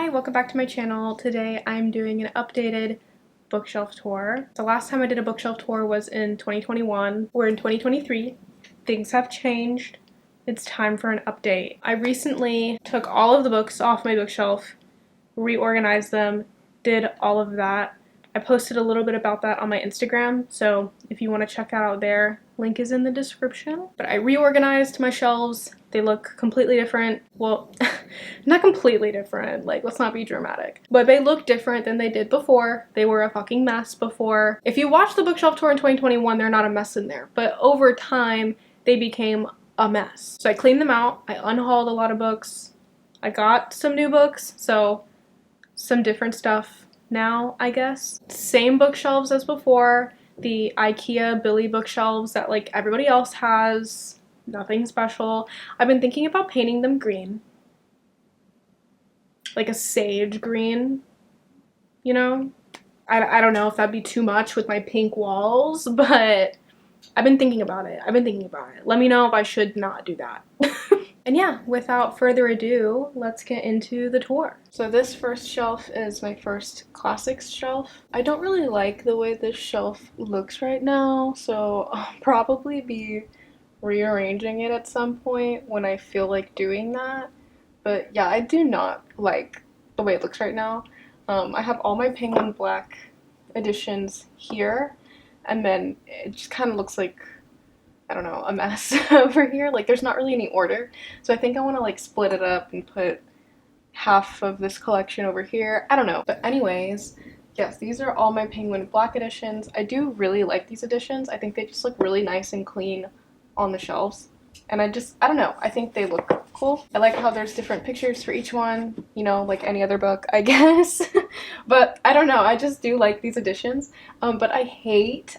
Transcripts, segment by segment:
Hi, welcome back to my channel. Today I'm doing an updated bookshelf tour. The last time I did a bookshelf tour was in 2021. We're in 2023. Things have changed. It's time for an update. I recently took all of the books off my bookshelf, reorganized them, did all of that. I posted a little bit about that on my Instagram, so if you want to check that out there, link is in the description. But I reorganized my shelves. They look completely different. Well, not completely different, like, let's not be dramatic. But they look different than they did before. They were a fucking mess before. If you watched the bookshelf tour in 2021, they're not a mess in there. But over time, they became a mess. So I cleaned them out. I unhauled a lot of books. I got some new books, so some different stuff now, I guess. Same bookshelves as before. The IKEA Billy bookshelves that like everybody else has. Nothing special. I've been thinking about painting them green. Like a sage green, you know? I don't know if that'd be too much with my pink walls, but I've been thinking about it. Let me know if I should not do that. And yeah, without further ado, let's get into the tour. So this first shelf is my first classics shelf. I don't really like the way this shelf looks right now, so I'll probably be rearranging it at some point when I feel like doing that. But yeah, I do not like the way it looks right now. I have all my Penguin Black editions here, and then it just kind of looks like, I don't know, a mess over here. Like, there's not really any order. So I think I want to like split it up and put half of this collection over here. I don't know. But anyways, yes, these are all my Penguin Black editions. I do really like these editions. I think they just look really nice and clean on the shelves. And I don't know, I think they look cool. I like how there's different pictures for each one, you know, like any other book, I guess. But I don't know, I just do like these editions. But I hate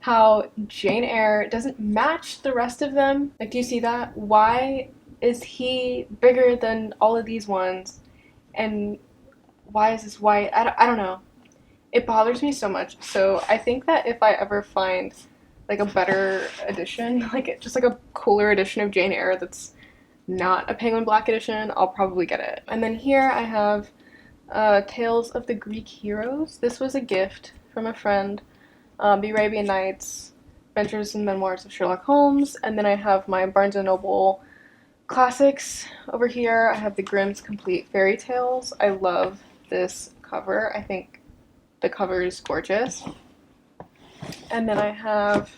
how Jane Eyre doesn't match the rest of them. Like, do you see that? Why is he bigger than all of these ones? And why is this white? I don't know. It bothers me so much. So I think that if I ever find like a better edition, like just like a cooler edition of Jane Eyre that's not a Penguin Black edition, I'll probably get it. And then here I have Tales of the Greek Heroes. This was a gift from a friend. The Arabian Nights, Adventures and Memoirs of Sherlock Holmes, and then I have my Barnes & Noble classics over here. I have the Grimm's Complete Fairy Tales. I love this cover. I think the cover is gorgeous. And then I have,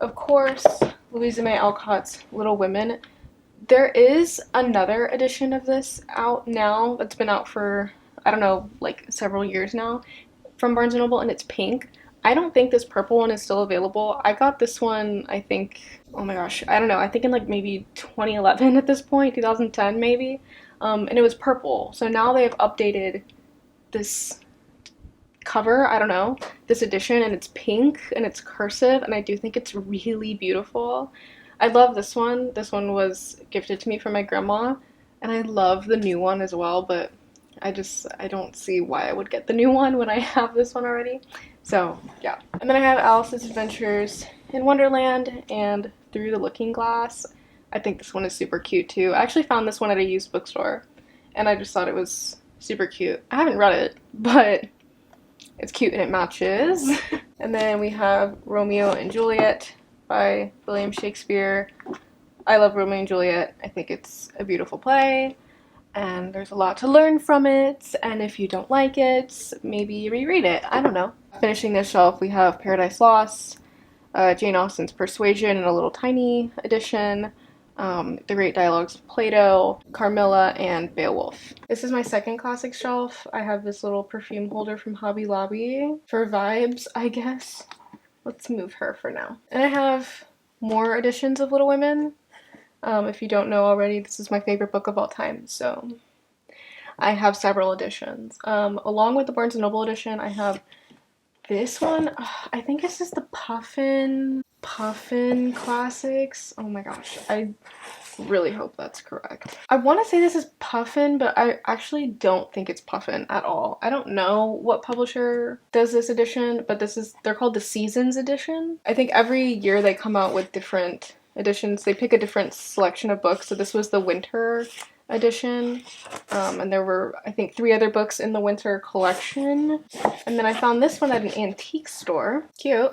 of course, Louisa May Alcott's Little Women. There is another edition of this out now that's been out for, I don't know, like several years now from Barnes & Noble, and it's pink. I don't think this purple one is still available. I got this one, I think, oh my gosh, I don't know, I think in like maybe 2011 at this point, 2010 maybe, and it was purple. So now they have updated this cover, I don't know, this edition, and it's pink and it's cursive, and I do think it's really beautiful. I love this one. This one was gifted to me from my grandma, and I love the new one as well, but I don't see why I would get the new one when I have this one already. So yeah. And then I have Alice's Adventures in Wonderland and Through the Looking Glass. I think this one is super cute too. I actually found this one at a used bookstore, and I just thought it was super cute. I haven't read it, but it's cute and it matches. And then we have Romeo and Juliet by William Shakespeare. I love Romeo and Juliet. I think it's a beautiful play, and there's a lot to learn from it, and if you don't like it, maybe reread it. I don't know. Finishing this shelf, we have Paradise Lost, Jane Austen's Persuasion in a little tiny edition, The Great Dialogues of Plato, Carmilla, and Beowulf. This is my second classic shelf. I have this little perfume holder from Hobby Lobby for vibes, I guess. Let's move her for now. And I have more editions of Little Women. If you don't know already, this is my favorite book of all time, so I have several editions. Along with the Barnes & Noble edition, I have this one. I think this is the Puffin Classics. Oh my gosh, I really hope that's correct. I want to say this is Puffin, but I actually don't think it's Puffin at all. I don't know what publisher does this edition, but they're called the Seasons edition. I think every year they come out with different editions. They pick a different selection of books, so this was the winter edition. And there were, I think, 3 other books in the winter collection. And then I found this one at an antique store. Cute.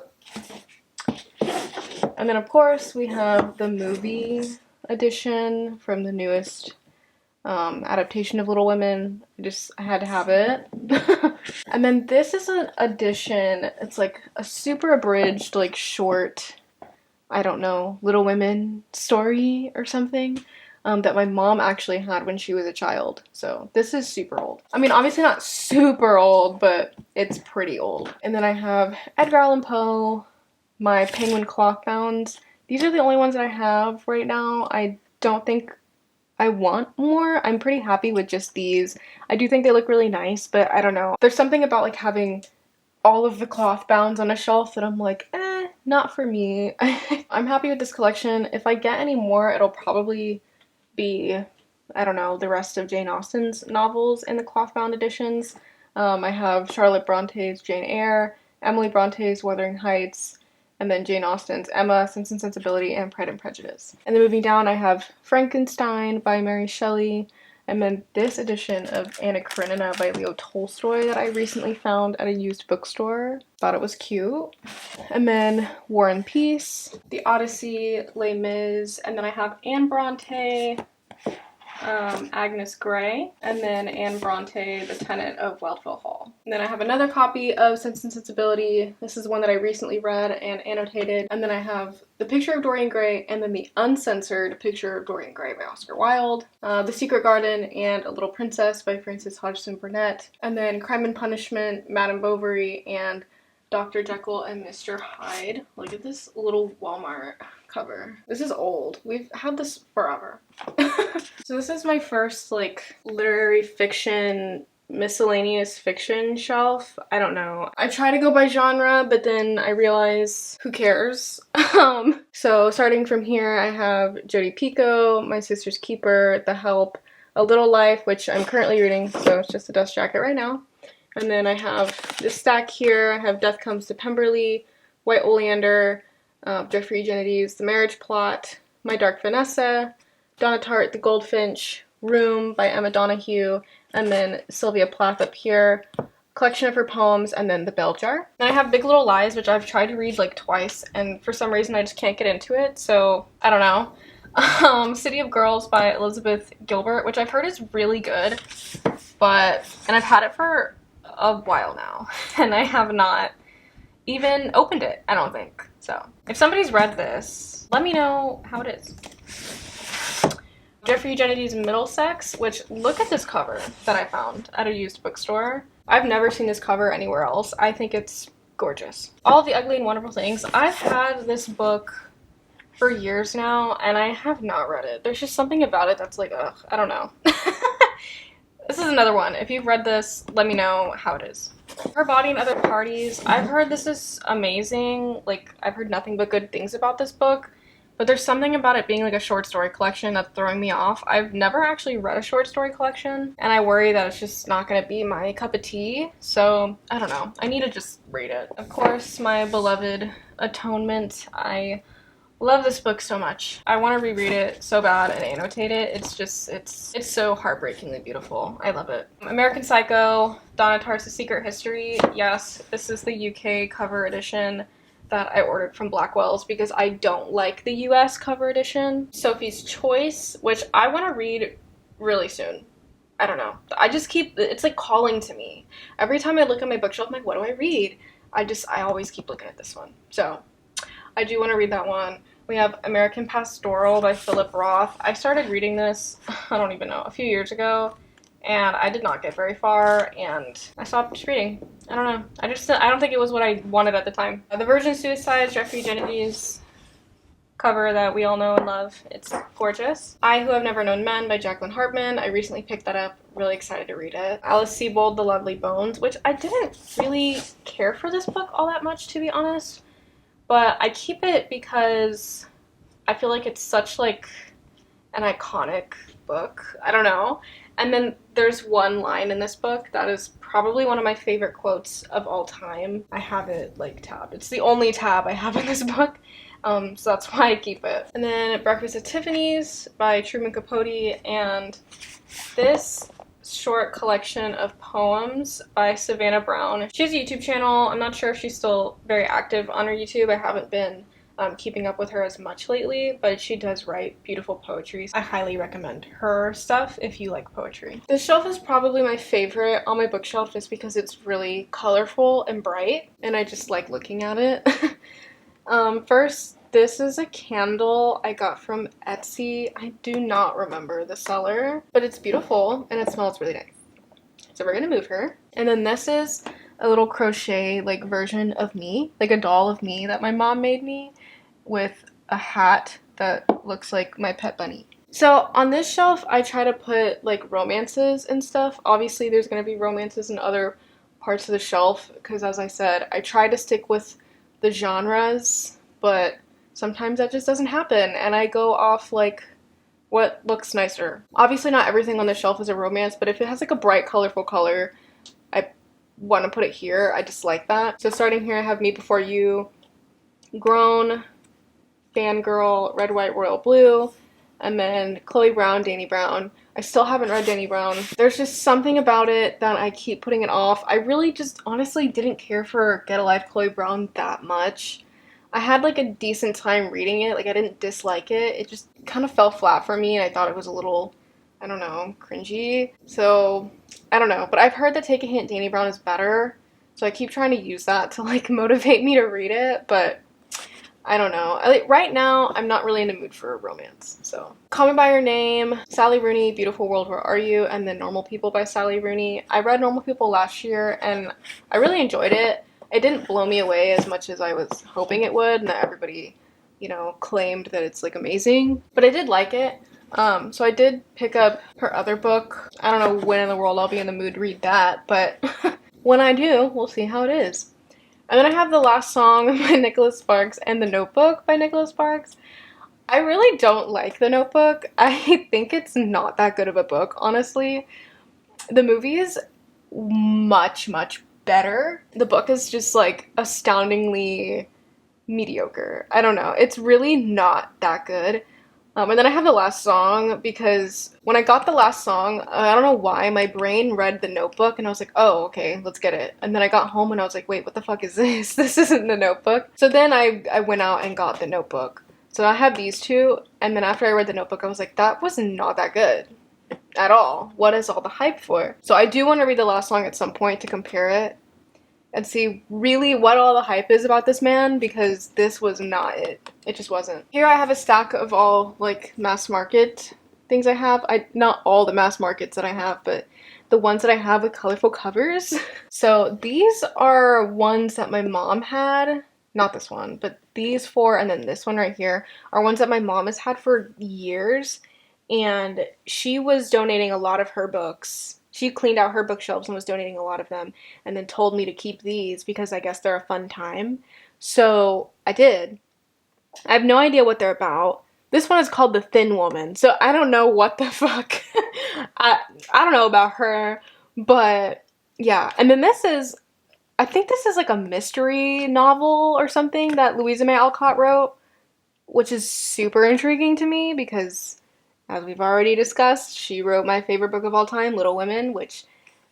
And then, of course, we have the movie edition from the newest adaptation of Little Women. I had to have it. And then this is an edition. It's like a super abridged, like short, I don't know, Little Women story or something that my mom actually had when she was a child. So this is super old. I mean, obviously not super old, but it's pretty old. And then I have Edgar Allan Poe, my Penguin Clothbounds. These are the only ones that I have right now. I don't think I want more. I'm pretty happy with just these. I do think they look really nice, but I don't know. There's something about like having all of the cloth bounds on a shelf that I'm like, not for me. I'm happy with this collection. If I get any more, it'll probably be, I don't know, the rest of Jane Austen's novels in the cloth bound editions. I have Charlotte Bronte's Jane Eyre, Emily Bronte's Wuthering Heights, and then Jane Austen's Emma, Sense and Sensibility, and Pride and Prejudice. And then moving down, I have Frankenstein by Mary Shelley, and then this edition of Anna Karenina by Leo Tolstoy that I recently found at a used bookstore. Thought it was cute. And then War and Peace, The Odyssey, Les Mis, and then I have Anne Bronte, Agnes Grey, and then Anne Bronte, The Tenant of Wildfell Hall. And then I have another copy of Sense and Sensibility. This is one that I recently read and annotated. And then I have The Picture of Dorian Gray, and then the uncensored Picture of Dorian Gray by Oscar Wilde, The Secret Garden, and A Little Princess by Frances Hodgson Burnett, and then Crime and Punishment, Madame Bovary, and Dr. Jekyll and Mr. Hyde. Look at this little Walmart cover. This is old. We've had this forever. So this is my first like literary fiction, miscellaneous fiction shelf. I don't know. I try to go by genre, but then I realize who cares? So starting from here, I have Jodi Picoult, My Sister's Keeper, The Help, A Little Life, which I'm currently reading, so it's just a dust jacket right now. And then I have this stack here. I have Death Comes to Pemberley, White Oleander, Geoffrey Eugenides, The Marriage Plot, My Dark Vanessa, Donna Tartt, The Goldfinch, Room by Emma Donoghue, and then Sylvia Plath up here, collection of her poems, and then The Bell Jar. Then I have Big Little Lies, which I've tried to read like twice, and for some reason I just can't get into it, so I don't know. City of Girls by Elizabeth Gilbert, which I've heard is really good, and I've had it for a while now, and I have not even opened it, I don't think. So if somebody's read this, let me know how it is. Geoffrey Eugenides Middlesex, which, look at this cover that I found at a used bookstore. I've never seen this cover anywhere else. I think it's gorgeous. All of the Ugly and Wonderful Things. I've had this book for years now, and I have not read it. There's just something about it that's like, ugh, I don't know. This is another one. If you've read this, let me know how it is. Her Body and Other Parties. I've heard this is amazing. Like, I've heard nothing but good things about this book. But there's something about it being like a short story collection that's throwing me off. I've never actually read a short story collection, and I worry that it's just not going to be my cup of tea. So, I don't know. I need to just read it. Of course, my beloved Atonement. I love this book so much. I want to reread it so bad and annotate it. It's so heartbreakingly beautiful. I love it. American Psycho, Donna Tartt's Secret History. Yes, this is the UK cover edition that I ordered from Blackwell's because I don't like the US cover edition. Sophie's Choice, which I want to read really soon. I don't know. It's like calling to me. Every time I look at my bookshelf, I'm like, what do I read? I always keep looking at this one. So I do want to read that one. We have American Pastoral by Philip Roth. I started reading this, I don't even know, a few years ago, and I did not get very far, and I stopped reading. I don't know. I don't think it was what I wanted at the time. The Virgin Suicides, Geoffrey Eugenides cover that we all know and love. It's gorgeous. I Who Have Never Known Men by Jacqueline Hartman. I recently picked that up. Really excited to read it. Alice Sebold, The Lovely Bones, which I didn't really care for this book all that much, to be honest. But I keep it because I feel like it's such like an iconic book. I don't know. And then there's one line in this book that is probably one of my favorite quotes of all time. I have it like tabbed. It's the only tab I have in this book. So that's why I keep it. And then Breakfast at Tiffany's by Truman Capote, and this short collection of poems by Savannah Brown. She has a YouTube channel. I'm not sure if she's still very active on her YouTube. I haven't been keeping up with her as much lately, but she does write beautiful poetry. I highly recommend her stuff if you like poetry. This shelf is probably my favorite on my bookshelf just because it's really colorful and bright, and I just like looking at it. First, this is a candle I got from Etsy. I do not remember the seller, but it's beautiful and it smells really nice. So we're gonna move her. And then this is a little crochet like version of me, like a doll of me that my mom made me with a hat that looks like my pet bunny. So on this shelf, I try to put like romances and stuff. Obviously, there's gonna be romances in other parts of the shelf because, as I said, I try to stick with the genres, but sometimes that just doesn't happen and I go off like what looks nicer. Obviously not everything on the shelf is a romance, but if it has like a bright colorful color, I want to put it here. I just like that. So starting here I have Me Before You, Grown, Fangirl, Red, White, Royal Blue, and then Chloe Brown, Dani Brown. I still haven't read Dani Brown. There's just something about it that I keep putting it off. I really just honestly didn't care for Get a Life Chloe Brown that much. I had like a decent time reading it. Like I didn't dislike it. It just kind of fell flat for me and I thought it was a little, I don't know, cringy. So I don't know. But I've heard that Take a Hint Dani Brown is better. So I keep trying to use that to like motivate me to read it. But I don't know. Right now, I'm not really in the mood for a romance. So, Call Me by Your Name, Sally Rooney, Beautiful World, Where Are You? And then Normal People by Sally Rooney. I read Normal People last year and I really enjoyed it. It didn't blow me away as much as I was hoping it would, and that everybody, you know, claimed that it's like amazing. But I did like it. So I did pick up her other book. I don't know when in the world I'll be in the mood to read that, but when I do, we'll see how it is. And then I have The Last Song by Nicholas Sparks and The Notebook by Nicholas Sparks. I really don't like The Notebook. I think it's not that good of a book, honestly. The movie is much, much better. The book is just like astoundingly mediocre. I don't know. It's really not that good. And then I have The Last Song because when I got The Last Song, I don't know why, my brain read The Notebook and I was like, oh, okay, let's get it. And then I got home and I was like, wait, what the fuck is this? This isn't The Notebook. So then I went out and got The Notebook. So I have these two, and then after I read The Notebook, I was like, that was not that good at all. What is all the hype for? So I do want to read The Last Song at some point to compare it and see really what all the hype is about this man, because this was not it. It just wasn't. Here I have a stack of all like mass market things I have. Not all the mass markets that I have, but the ones that I have with colorful covers. So these are ones that my mom had. Not this one, but these four and then this one right here are ones that my mom has had for years. And she was donating a lot of her books. She cleaned out her bookshelves and was donating a lot of them and then told me to keep these because I guess they're a fun time. So I did. I have no idea what they're about. This one is called The Thin Woman. So I don't know what the fuck. I don't know about her. But yeah. And then this is, I think this is like a mystery novel or something that Louisa May Alcott wrote, which is super intriguing to me because, as we've already discussed, she wrote my favorite book of all time, Little Women, which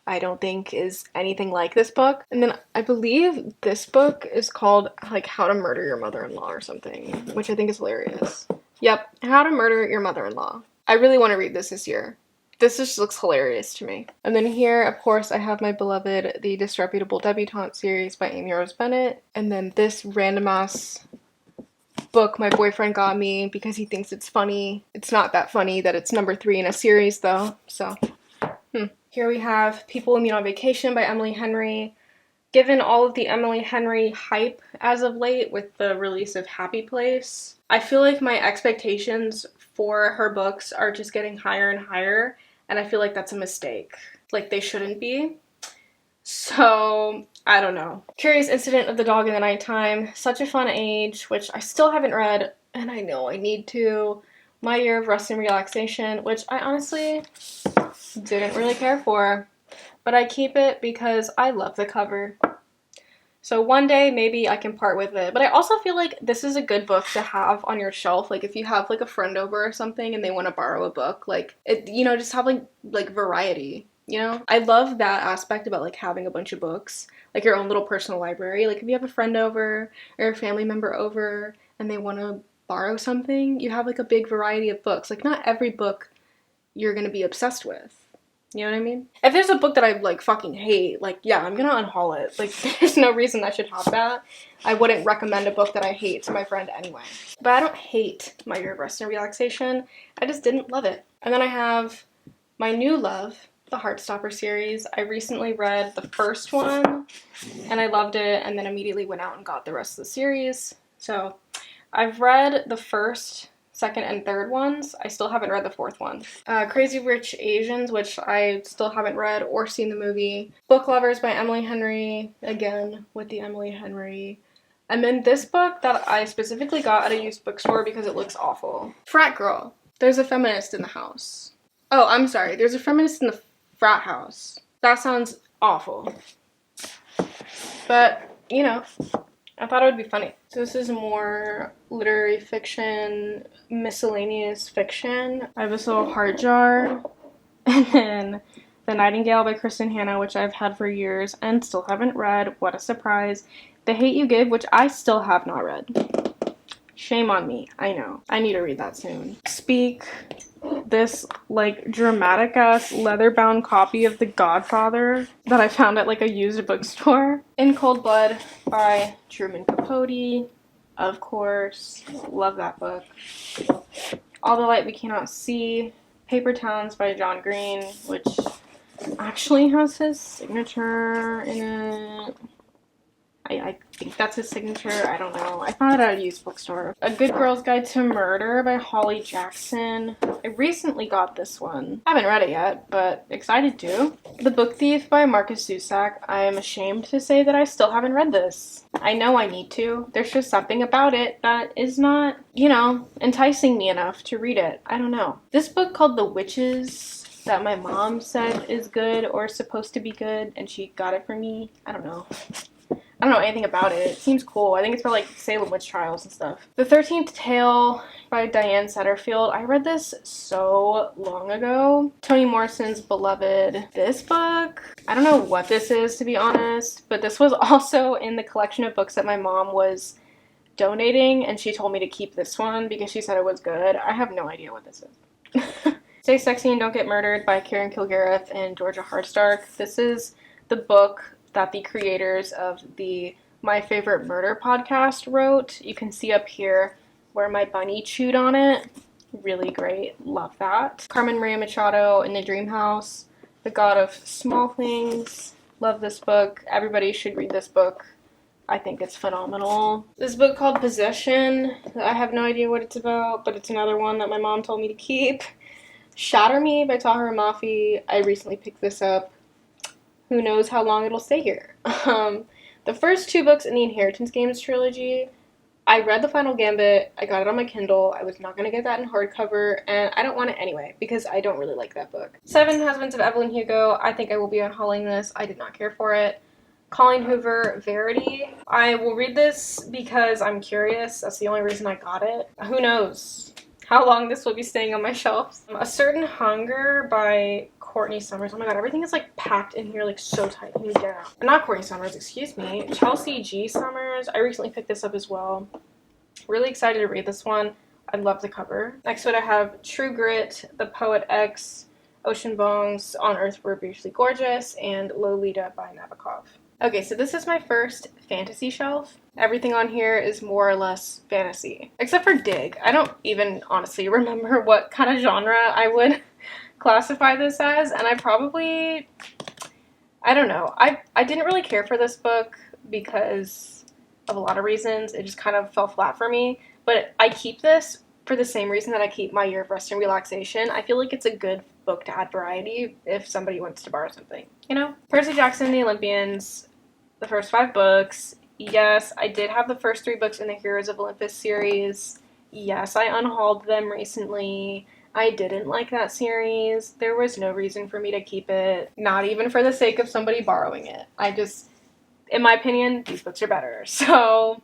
I don't think is anything like this book. And then I believe this book is called like How to Murder Your Mother-in-Law or something, which I think is hilarious. Yep, How to Murder Your Mother-in-Law. I really want to read this year. This just looks hilarious to me. And then here, of course, I have my beloved The Disreputable Debutante series by Amy Rose Bennett. And then this random ass book my boyfriend got me because he thinks it's funny. It's not that funny that it's number 3 in a series though, so. Here we have People We Meet on Vacation by Emily Henry. Given all of the Emily Henry hype as of late with the release of Happy Place, I feel like my expectations for her books are just getting higher and higher, and I feel like that's a mistake. Like, they shouldn't be. So, I don't know. Curious Incident of the Dog in the Nighttime. Such a Fun Age, which I still haven't read, and I know I need to. My Year of Rest and Relaxation, which I honestly didn't really care for. But I keep it because I love the cover. So one day maybe I can part with it. But I also feel like this is a good book to have on your shelf. Like if you have like a friend over or something and they want to borrow a book, like it, you know, just have like variety. You know, I love that aspect about like having a bunch of books, like your own little personal library. Like if you have a friend over or a family member over and they want to borrow something, you have like a big variety of books. Like not every book you're gonna be obsessed with. You know what I mean? If there's a book that I like fucking hate, like yeah, I'm gonna unhaul it. Like there's no reason I should have that. I wouldn't recommend a book that I hate to my friend anyway. But I don't hate My Year of Rest and Relaxation. I just didn't love it. And then I have my new love, the Heartstopper series. I recently read the first one and I loved it and then immediately went out and got the rest of the series. So I've read the first, second, and third ones. I still haven't read the fourth one. Crazy Rich Asians, which I still haven't read or seen the movie. Book Lovers by Emily Henry, again with the Emily Henry. And then this book that I specifically got at a used bookstore because it looks awful. Frat Girl. There's a feminist in the house. Oh, I'm sorry. There's a feminist in the frat house. That sounds awful. But, you know, I thought it would be funny. So this is more literary fiction, miscellaneous fiction. I have this little heart jar. And then The Nightingale by Kristen Hanna, which I've had for years and still haven't read. What a surprise. The Hate You Give, which I still have not read. Shame on me. I know. I need to read that soon. Speak. This like dramatic ass leather-bound copy of The Godfather that I found at like a used bookstore. In Cold Blood by Truman Capote, of course. Love that book. All the Light We Cannot See, Paper Towns by John Green, which actually has his signature in it. I think that's his signature. I don't know. I found it at a used bookstore. A Good Girl's Guide to Murder by Holly Jackson. I recently got this one. I haven't read it yet, but excited to. The Book Thief by Marcus Zusak. I am ashamed to say that I still haven't read this. I know I need to. There's just something about it that is not, you know, enticing me enough to read it. I don't know. This book called The Witches that my mom said is good or supposed to be good, and she got it for me. I don't know. I don't know anything about it. It seems cool. I think it's about like Salem witch trials and stuff. The 13th Tale by Diane Setterfield. I read this so long ago. Toni Morrison's Beloved. This book, I don't know what this is to be honest, but this was also in the collection of books that my mom was donating and she told me to keep this one because she said it was good. I have no idea what this is. Stay Sexy and Don't Get Murdered by Karen Kilgariff and Georgia Hardstark. This is the book that the creators of the My Favorite Murder podcast wrote. You can see up here where my bunny chewed on it. Really great. Love that. Carmen Maria Machado in The Dream House, The God of Small Things. Love this book. Everybody should read this book. I think it's phenomenal. This book called Possession. I have no idea what it's about, but it's another one that my mom told me to keep. Shatter Me by Tahira Mafi. I recently picked this up. Who knows how long it'll stay here. The first two books in the Inheritance Games trilogy, I read The Final Gambit, I got it on my Kindle, I was not going to get that in hardcover, and I don't want it anyway, because I don't really like that book. Seven Husbands of Evelyn Hugo, I think I will be unhauling this, I did not care for it. Colleen Hoover, Verity, I will read this because I'm curious, that's the only reason I got it. Who knows how long this will be staying on my shelves. A Certain Hunger by Courtney Summers. Oh my god, everything is like packed in here like so tight. I need to get out. Not Courtney Summers, excuse me. Chelsea G. Summers. I recently picked this up as well. Really excited to read this one. I love the cover. Next one I have True Grit, The Poet X, Ocean Bones, On Earth We're Briefly Gorgeous, and Lolita by Nabokov. Okay, so this is my first fantasy shelf. Everything on here is more or less fantasy. Except for Dig. I don't even honestly remember what kind of genre I would classify this as, and I don't know. I didn't really care for this book because of a lot of reasons. It just kind of fell flat for me, but I keep this for the same reason that I keep My Year of Rest and Relaxation. I feel like it's a good book to add variety if somebody wants to borrow something, you know? Percy Jackson and the Olympians, the first 5 books. Yes, I did have the first 3 books in the Heroes of Olympus series. Yes, I unhauled them recently. I didn't like that series. There was no reason for me to keep it, not even for the sake of somebody borrowing it. in my opinion, these books are better. So,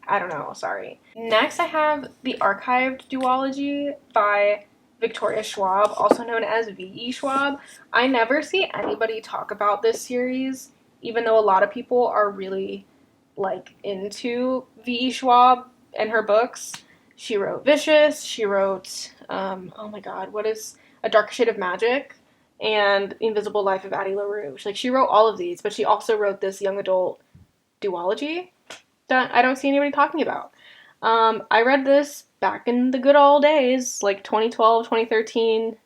I don't know, sorry. Next, I have The Archived Duology by Victoria Schwab, also known as V.E. Schwab. I never see anybody talk about this series, even though a lot of people are really, like, into V.E. Schwab and her books. She wrote Vicious, she wrote, oh my god, what is A Darker Shade of Magic, and The Invisible Life of Addie LaRouche. Like, she wrote all of these, but she also wrote this young adult duology that I don't see anybody talking about. I read this back in the good old days, like 2012, 2013,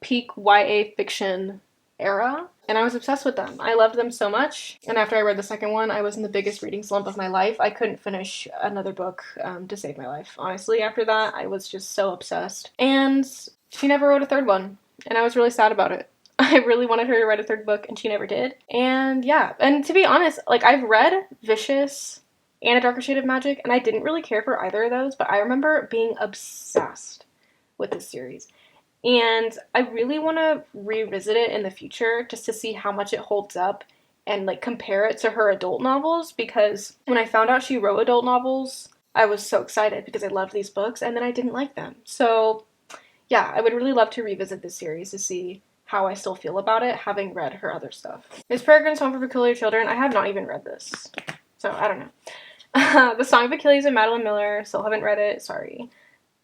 peak YA fiction era, and I was obsessed with them. I loved them so much, and after I read the second one, I was in the biggest reading slump of my life. I couldn't finish another book to save my life. Honestly, after that, I was just so obsessed. And she never wrote a third one, and I was really sad about it. I really wanted her to write a third book, and she never did. And yeah, and to be honest, like, I've read Vicious and A Darker Shade of Magic, and I didn't really care for either of those, but I remember being obsessed with this series. And I really want to revisit it in the future just to see how much it holds up and, like, compare it to her adult novels, because when I found out she wrote adult novels, I was so excited because I loved these books, and then I didn't like them. So yeah, I would really love to revisit this series to see how I still feel about it, having read her other stuff. Miss Peregrine's Home for Peculiar Children, I have not even read this, so I don't know. The Song of Achilles and Madeline Miller, still haven't read it, sorry.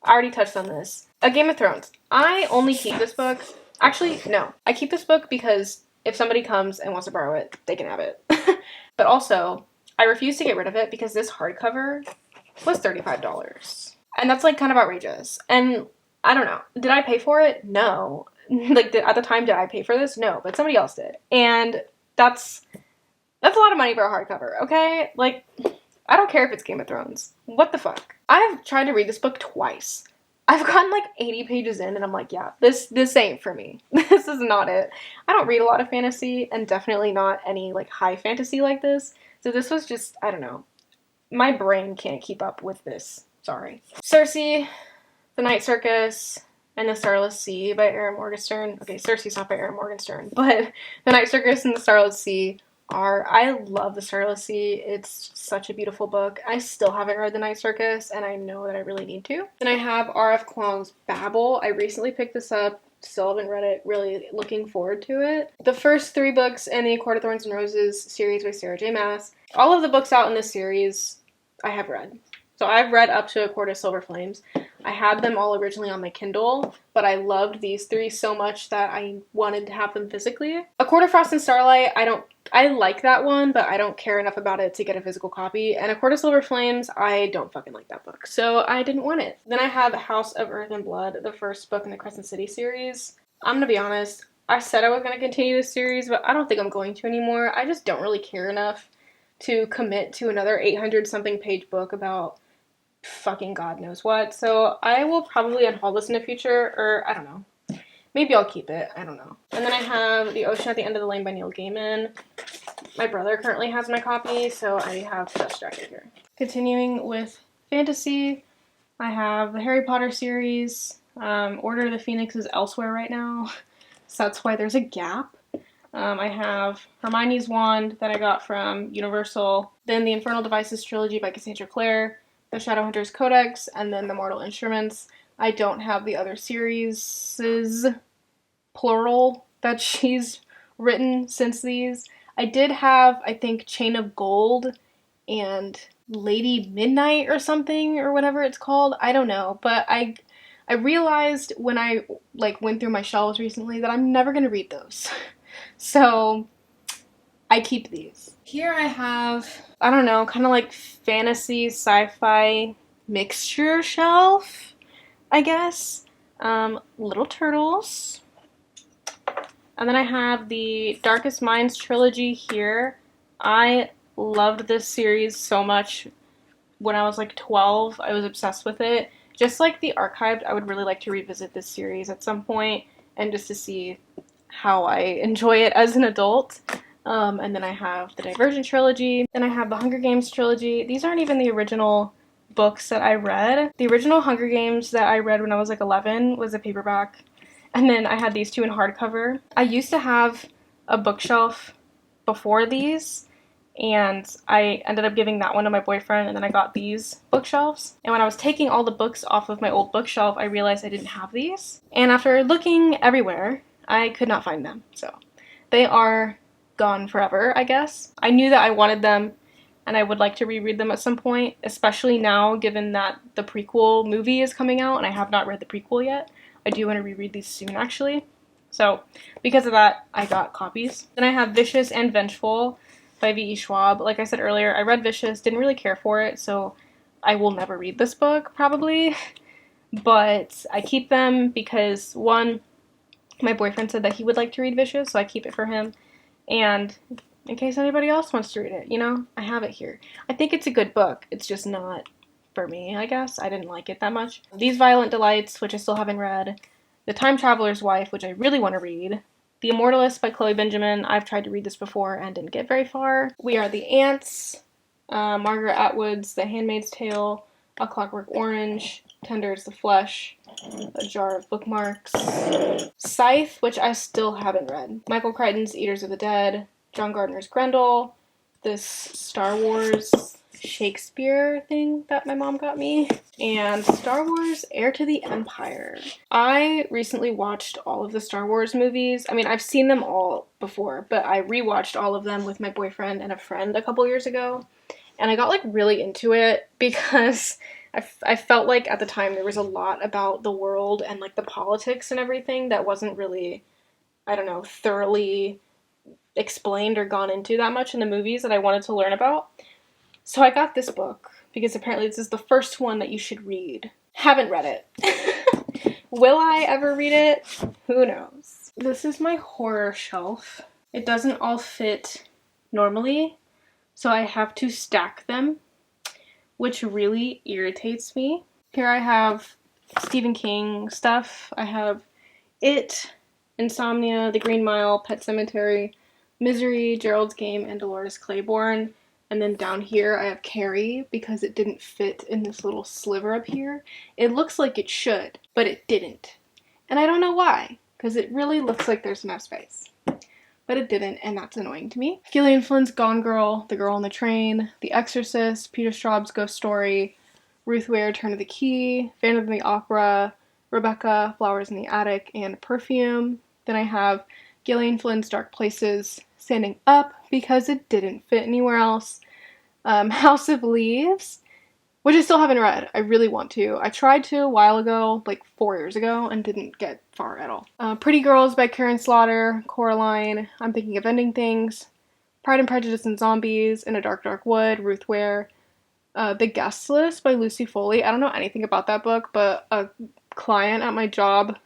I already touched on this. A Game of Thrones. I only keep this book, actually, no. I keep this book because if somebody comes and wants to borrow it, they can have it. But also, I refuse to get rid of it because this hardcover was $35. And that's, like, kind of outrageous. And I don't know. Did I pay for it? No. Like, at the time, did I pay for this? No, but somebody else did. And that's a lot of money for a hardcover, okay? Like, I don't care if it's Game of Thrones. What the fuck? I've tried to read this book twice. I've gotten like 80 pages in and I'm like, yeah, this ain't for me. This is not it. I don't read a lot of fantasy, and definitely not any like high fantasy like this. So this was just, I don't know. My brain can't keep up with this. Sorry. Circe, The Night Circus, and The Starless Sea by Erin Morgenstern. Okay, Circe's not by Erin Morgenstern, but The Night Circus and The Starless Sea I love The Starless Sea. It's such a beautiful book. I still haven't read The Night Circus, and I know that I really need to. Then I have R.F. Kuang's Babel. I recently picked this up. Still haven't read it. Really looking forward to it. The first 3 books in the A Court of Thorns and Roses series by Sarah J. Maas. All of the books out in this series I have read. So I've read up to A Court of Silver Flames. I had them all originally on my Kindle, but I loved these 3 so much that I wanted to have them physically. A Court of Frost and Starlight, I like that one, but I don't care enough about it to get a physical copy. And A Court of Silver Flames, I don't fucking like that book, so I didn't want it. Then I have House of Earth and Blood, the first book in the Crescent City series. I'm gonna be honest, I said I was gonna continue this series, but I don't think I'm going to anymore. I just don't really care enough to commit to another 800-something page book about fucking God knows what. So I will probably unhaul this in the future, or I don't know. Maybe I'll keep it. I don't know. And then I have The Ocean at the End of the Lane by Neil Gaiman. My brother currently has my copy, so I have Dust Jacket here. Continuing with fantasy, I have the Harry Potter series. Order of the Phoenix is elsewhere right now, so that's why there's a gap. I have Hermione's Wand that I got from Universal, then the Infernal Devices trilogy by Cassandra Clare, the Shadowhunters Codex, and then the Mortal Instruments. I don't have the other series, plural, that she's written since these. I did have, I think, Chain of Gold and Lady Midnight or something, or whatever it's called. I don't know, but I realized when I went through my shelves recently that I'm never gonna read those. So I keep these. Here I have, I don't know, kind of like fantasy, sci-fi mixture shelf, I guess. Little Turtles. And then I have the Darkest Minds trilogy here. I loved this series so much when I was like 12. I was obsessed with it. Just like The Archived, I would really like to revisit this series at some point and just to see how I enjoy it as an adult. And then I have the Divergent trilogy. Then I have the Hunger Games trilogy. These aren't even the original books that I read. The original Hunger Games that I read when I was like 11 was a paperback. And then I had these 2 in hardcover. I used to have a bookshelf before these, and I ended up giving that one to my boyfriend, and then I got these bookshelves. And when I was taking all the books off of my old bookshelf, I realized I didn't have these. And after looking everywhere, I could not find them. So they are gone forever, I guess. I knew that I wanted them, and I would like to reread them at some point, especially now given that the prequel movie is coming out, and I have not read the prequel yet. I do want to reread these soon, actually. So because of that, I got copies. Then I have Vicious and Vengeful by V.E. Schwab. Like I said earlier, I read Vicious, didn't really care for it, so I will never read this book, probably. But I keep them because, one, my boyfriend said that he would like to read Vicious, so I keep it for him. And in case anybody else wants to read it, you know, I have it here. I think it's a good book. It's just not for me, I guess. I didn't like it that much. These Violent Delights, which I still haven't read. The Time Traveler's Wife, which I really want to read. The Immortalist by Chloe Benjamin. I've tried to read this before and didn't get very far. We Are the Ants. Margaret Atwood's The Handmaid's Tale. A Clockwork Orange. Tender is the Flesh. A Jar of Bookmarks. Scythe, which I still haven't read. Michael Crichton's Eaters of the Dead. John Gardner's Grendel. This Star Wars Shakespeare thing that my mom got me, and Star Wars Heir to the Empire. I recently watched all of the Star Wars movies. I mean, I've seen them all before, but I rewatched all of them with my boyfriend and a friend a couple years ago, and I got like really into it because I felt like at the time there was a lot about the world and like the politics and everything that wasn't really, I don't know, thoroughly explained or gone into that much in the movies that I wanted to learn about. So I got this book because apparently this is the first one that you should read. Haven't read it. Will I ever read it? Who knows? This is my horror shelf. It doesn't all fit normally, so I have to stack them, which really irritates me. Here I have Stephen King stuff. I have It, Insomnia, The Green Mile, Pet Sematary, Misery, Gerald's Game, and Dolores Claiborne. And then down here I have Carrie because it didn't fit in this little sliver up here. It looks like it should, but it didn't. And I don't know why, because it really looks like there's enough space. But it didn't, and that's annoying to me. Gillian Flynn's Gone Girl, The Girl on the Train, The Exorcist, Peter Straub's Ghost Story, Ruth Ware, Turn of the Key, Phantom of the Opera, Rebecca, Flowers in the Attic, and Perfume. Then I have Gillian Flynn's Dark Places, Standing Up, because it didn't fit anywhere else. House of Leaves, which I still haven't read. I really want to. I tried to a while ago, like 4 years ago, and didn't get far at all. Pretty Girls by Karen Slaughter, Coraline, I'm Thinking of Ending Things, Pride and Prejudice and Zombies, In a Dark, Dark Wood, Ruth Ware, The Guest List by Lucy Foley. I don't know anything about that book, but a client at my job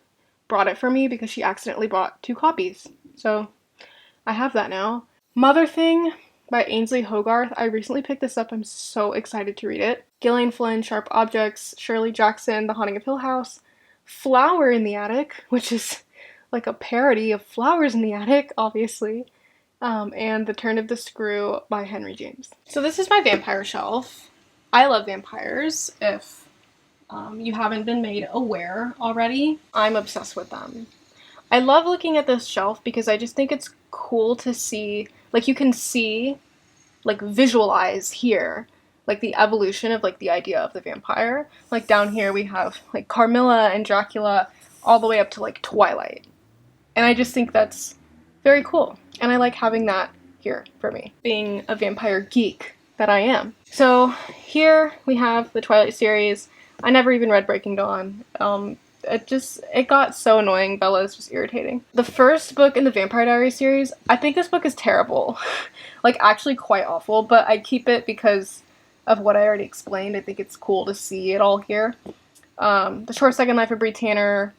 brought it for me because she accidentally bought 2 copies. So I have that now. Mother Thing by Ainsley Hogarth. I recently picked this up. I'm so excited to read it. Gillian Flynn, Sharp Objects, Shirley Jackson, The Haunting of Hill House, Flower in the Attic, which is like a parody of Flowers in the Attic, obviously, and The Turn of the Screw by Henry James. So this is my vampire shelf. I love vampires, if you haven't been made aware already. I'm obsessed with them. I love looking at this shelf because I just think it's cool to see, like you can see, like visualize here, like the evolution of like the idea of the vampire. Like down here we have like Carmilla and Dracula all the way up to like Twilight. And I just think that's very cool. And I like having that here for me, being a vampire geek that I am. So here we have the Twilight series. I never even read Breaking Dawn. It got so annoying. Bella is just irritating. The first book in the Vampire Diaries series, I think this book is terrible. Like, actually quite awful, but I keep it because of what I already explained. I think it's cool to see it all here. The Short Second Life of Bree Tanner,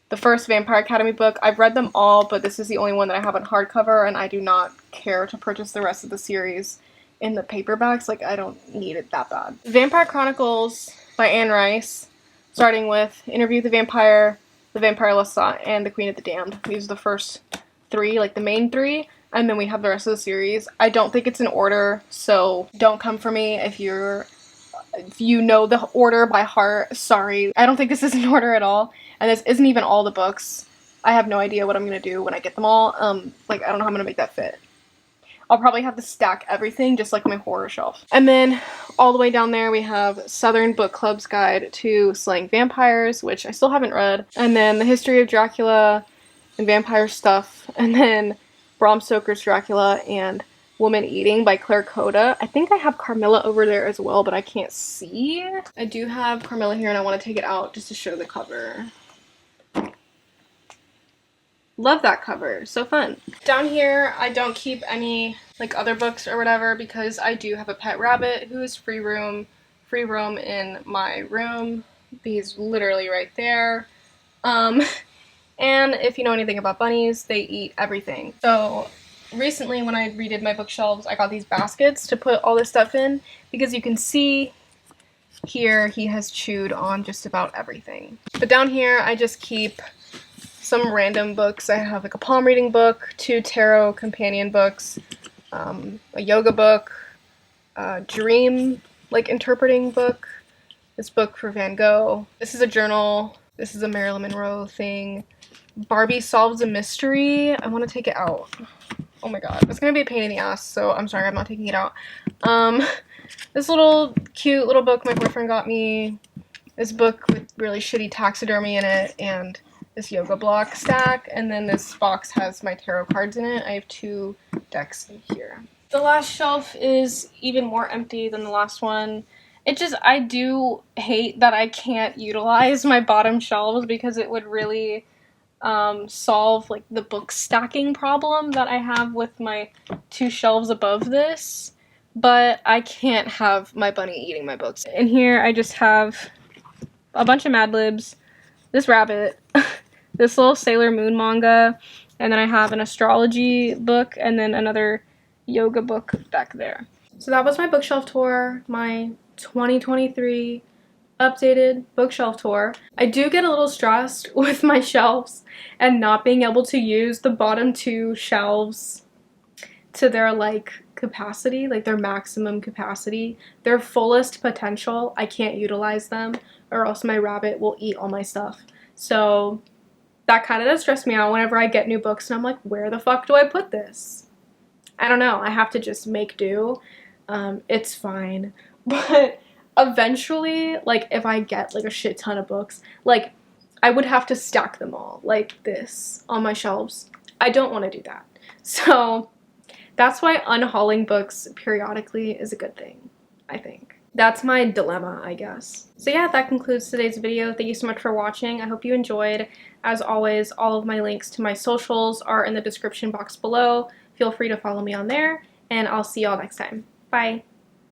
the first Vampire Academy book, I've read them all, but this is the only one that I have on hardcover, and I do not care to purchase the rest of the series in the paperbacks. Like, I don't need it that bad. Vampire Chronicles by Anne Rice, starting with Interview with the Vampire, The Vampire Lestat, and The Queen of the Damned. These are the first 3, like the main 3, and then we have the rest of the series. I don't think it's in order, so don't come for me if you know the order by heart. Sorry. I don't think this is in order at all, and this isn't even all the books. I have no idea what I'm gonna do when I get them all. Like, I don't know how I'm gonna make that fit. I'll probably have to stack everything just like my horror shelf. And then all the way down there we have Southern Book Club's Guide to Slaying Vampires, which I still haven't read. And then The History of Dracula and Vampire Stuff. And then Bram Stoker's Dracula and Woman Eating by Claire Coda. I think I have Carmilla over there as well, but I can't see. I do have Carmilla here and I want to take it out just to show the cover. Love that cover, so fun. Down here, I don't keep any like other books or whatever because I do have a pet rabbit who is free roam in my room. He's literally right there. And if you know anything about bunnies, they eat everything. So recently when I redid my bookshelves, I got these baskets to put all this stuff in because you can see here he has chewed on just about everything. But down here, I just keep some random books. I have like a palm reading book, 2 tarot companion books, a yoga book, a dream like interpreting book, this book for Van Gogh. This is a journal. This is a Marilyn Monroe thing. Barbie Solves a Mystery. I want to take it out. Oh my god, it's gonna be a pain in the ass, so I'm sorry I'm not taking it out. This little cute little book my boyfriend got me. This book with really shitty taxidermy in it, and this yoga block stack, and then this box has my tarot cards in it. I have 2 decks in here. The last shelf is even more empty than the last one. I do hate that I can't utilize my bottom shelves because it would really solve like the book stacking problem that I have with my 2 shelves above this, but I can't have my bunny eating my books. In here I just have a bunch of Mad Libs, this rabbit, this little Sailor Moon manga, and then I have an astrology book and then another yoga book back there. So that was my bookshelf tour, my 2023 updated bookshelf tour. I do get a little stressed with my shelves and not being able to use the bottom 2 shelves to their like capacity, like their maximum capacity, their fullest potential. I can't utilize them or else my rabbit will eat all my stuff. So that kind of does stress me out whenever I get new books and I'm like, where the fuck do I put this? I don't know. I have to just make do. It's fine. But eventually, like, if I get, like, a shit ton of books, like, I would have to stack them all, like this, on my shelves. I don't want to do that. So, that's why unhauling books periodically is a good thing, I think. That's my dilemma, I guess. So yeah, that concludes today's video. Thank you so much for watching. I hope you enjoyed. As always, all of my links to my socials are in the description box below. Feel free to follow me on there, and I'll see y'all next time. Bye!